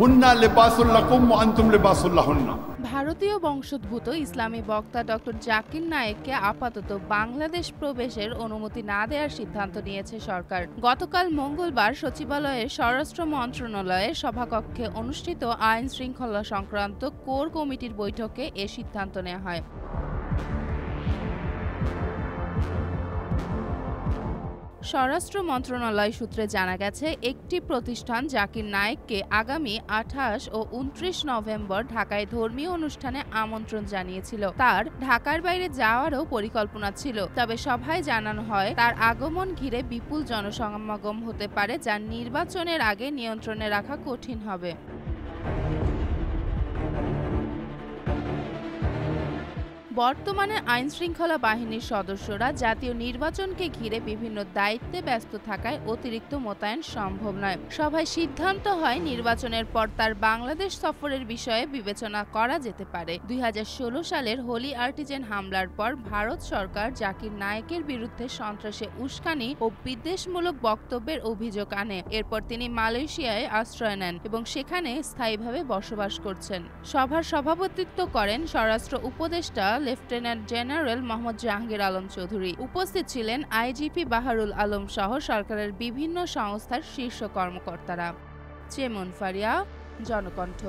হুন্না লিবাসুল লাকুম ওয়া আনতুম লিবাসুল লাহুন্না। ভারতীয় বংশোদ্ভূত ইসলামী বক্তা ডক্টর জাকির নায়েককে আপাতত বাংলাদেশ প্রবেশের অনুমতি না দেওয়ার সিদ্ধান্ত নিয়েছে সরকার। গতকাল মঙ্গলবার সচিবালয়ের স্বরাষ্ট্র মন্ত্রণালয়ের সভাকক্ষে অনুষ্ঠিত আইন শৃঙ্খলা সংক্রান্ত কোর কমিটির বৈঠকে এ সিদ্ধান্ত নেওয়া হয়। স্বরাষ্ট্র মন্ত্রণালয় সূত্রে জানা গেছে, একটি প্রতিষ্ঠান জাকির নায়েককে আগামী 28 ও 29 নভেম্বর ঢাকায় ধর্মীয় অনুষ্ঠানে আমন্ত্রণ জানিয়েছিল। তার ঢাকার বাইরে যাওয়ারও পরিকল্পনা ছিল, তবে সভায় জানানো হয় তার আগমন ঘিরে বিপুল জনসমাগম হতে পারে, যা নির্বাচনের আগে নিয়ন্ত্রণে রাখা কঠিন হবে। বর্তমানে আইনশৃঙ্খলা বাহিনীর সদস্যরা জাতীয় নির্বাচনকে ঘিরে বিভিন্ন দায়িত্বে ব্যস্ত থাকায় অতিরিক্ত মোতায়েন সম্ভব নয়। সভায় সিদ্ধান্ত হয় নির্বাচনের পর তার বাংলাদেশ সফরের বিষয়ে বিবেচনা করা যেতে পারে। 2016 সালের হোলি আর্টিজেন হামলার পর ভারত সরকার জাকির নায়েকের বিরুদ্ধে সন্ত্রাসে উস্কানি ও বিদ্বেষমূলক বক্তব্যের অভিযোগ আনে। এরপর তিনি মালয়েশিয়ায় আশ্রয় নেন এবং সেখানে স্থায়ীভাবে বসবাস করছেন। সভার সভাপতিত্ব করেন স্বরাষ্ট্র উপদেষ্টা লেফটেন্যান্ট জেনারেল মোহাম্মদ জাহাঙ্গীর আলম চৌধুরী। উপস্থিত ছিলেন আইজিপি বাহারুল আলম সহ সরকারের বিভিন্ন সংস্থার শীর্ষ কর্মকর্তারা। চেমন ফারিয়া, জনকণ্ঠ।